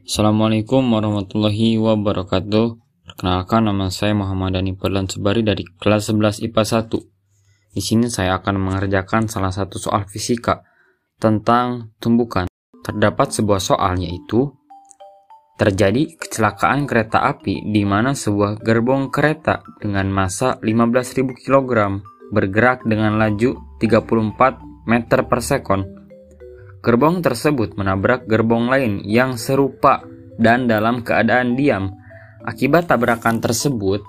Assalamualaikum warahmatullahi wabarakatuh. Perkenalkan, nama saya Muhammad Dhani Fadlan Subari dari kelas 11 IPA 1. Di sini saya akan mengerjakan salah satu soal fisika tentang tumbukan. Terdapat sebuah soal, yaitu terjadi kecelakaan kereta api di mana sebuah gerbong kereta dengan massa 15.000 kg bergerak dengan laju 34 meter per sekon. Gerbong tersebut menabrak gerbong lain yang serupa dan dalam keadaan diam. Akibat tabrakan tersebut,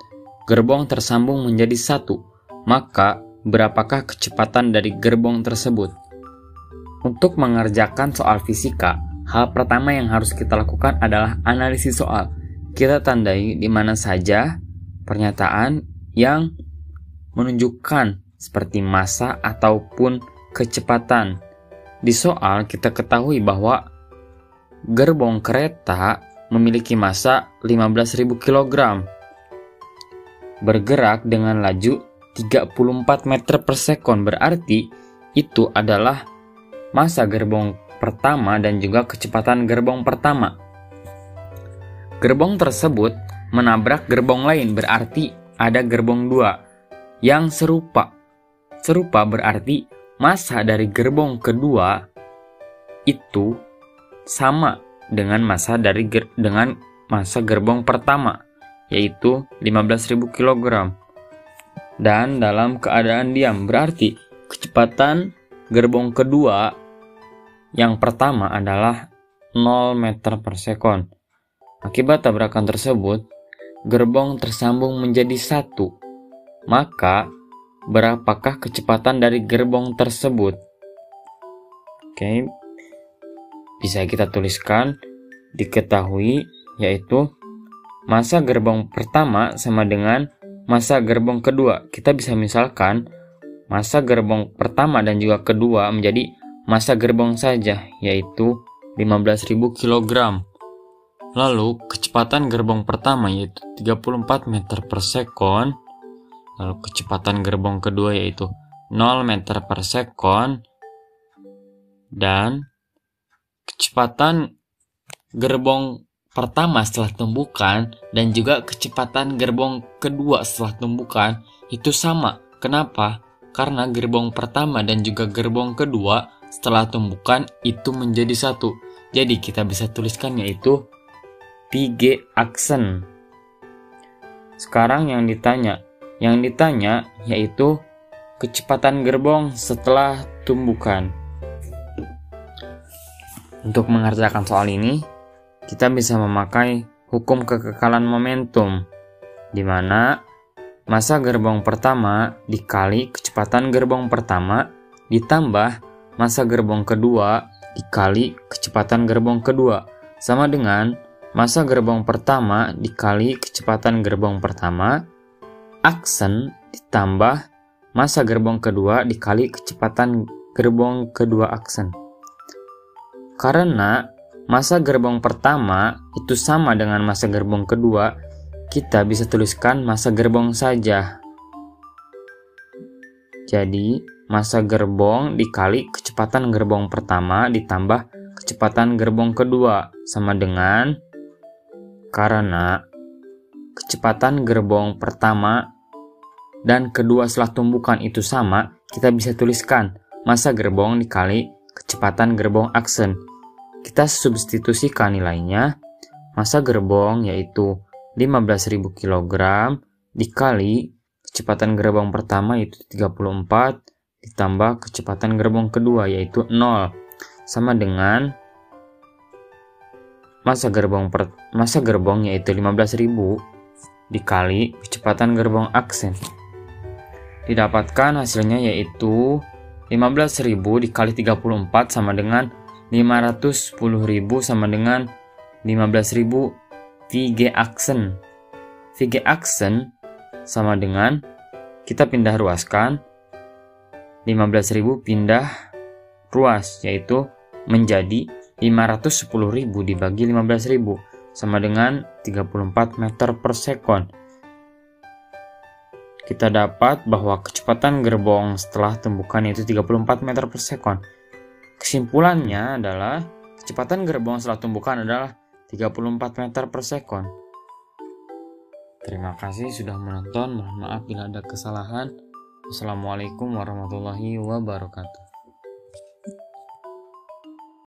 gerbong tersambung menjadi satu. Maka, berapakah kecepatan dari gerbong tersebut? Untuk mengerjakan soal fisika, hal pertama yang harus kita lakukan adalah analisis soal. Kita tandai di mana saja pernyataan yang menunjukkan seperti massa ataupun kecepatan. Di soal kita ketahui bahwa gerbong kereta memiliki massa 15.000 kg bergerak dengan laju 34 meter per sekon, berarti itu adalah massa gerbong pertama dan juga kecepatan gerbong pertama. Gerbong tersebut menabrak gerbong lain, berarti ada gerbong dua yang serupa. Serupa berarti massa dari gerbong kedua itu sama dengan massa gerbong pertama, yaitu 15.000 kg. Dan dalam keadaan diam, berarti kecepatan gerbong kedua yang pertama adalah 0 meter per sekon. Akibat tabrakan tersebut, gerbong tersambung menjadi satu. Maka, berapakah kecepatan dari gerbong tersebut? Oke, bisa kita tuliskan, diketahui, yaitu massa gerbong pertama sama dengan massa gerbong kedua. Kita bisa misalkan massa gerbong pertama dan juga kedua menjadi massa gerbong saja, yaitu 15.000 kg. Lalu kecepatan gerbong pertama yaitu 34 meter per sekon. Lalu kecepatan gerbong kedua yaitu 0 meter per sekon. Dan kecepatan gerbong pertama setelah tumbukan dan juga kecepatan gerbong kedua setelah tumbukan itu sama. Kenapa? Karena gerbong pertama dan juga gerbong kedua setelah tumbukan itu menjadi satu. Jadi kita bisa tuliskan yaitu PG aksen. Sekarang yang ditanya yaitu kecepatan gerbong setelah tumbukan. Untuk mengerjakan soal ini, kita bisa memakai hukum kekekalan momentum, di mana massa gerbong pertama dikali kecepatan gerbong pertama ditambah massa gerbong kedua dikali kecepatan gerbong kedua sama dengan massa gerbong pertama dikali kecepatan gerbong pertama aksen ditambah massa gerbong kedua dikali kecepatan gerbong kedua aksen. Karena massa gerbong pertama itu sama dengan massa gerbong kedua, kita bisa tuliskan massa gerbong saja. Jadi, massa gerbong dikali kecepatan gerbong pertama ditambah kecepatan gerbong kedua sama dengan, karena kecepatan gerbong pertama dan kedua setelah tumbukan itu sama, kita bisa tuliskan massa gerbong dikali kecepatan gerbong aksen. Kita substitusikan nilainya, massa gerbong yaitu 15.000 kg dikali kecepatan gerbong pertama yaitu 34 ditambah kecepatan gerbong kedua yaitu 0 sama dengan massa gerbong yaitu 15.000 dikali kecepatan gerbong aksen. Didapatkan hasilnya yaitu 15.000 dikali 34 sama dengan 510.000 sama dengan 15.000 VG aksen. VG aksen sama dengan, kita pindah ruaskan, 15.000 pindah ruas, yaitu menjadi 510.000 dibagi 15.000 sama dengan 34 meter per sekon. Kita dapat bahwa kecepatan gerbong setelah tumbukan yaitu 34 meter per sekon. Kesimpulannya adalah kecepatan gerbong setelah tumbukan adalah 34 meter per sekon. Terima kasih sudah menonton. Mohon maaf bila ada kesalahan. Wassalamualaikum warahmatullahi wabarakatuh.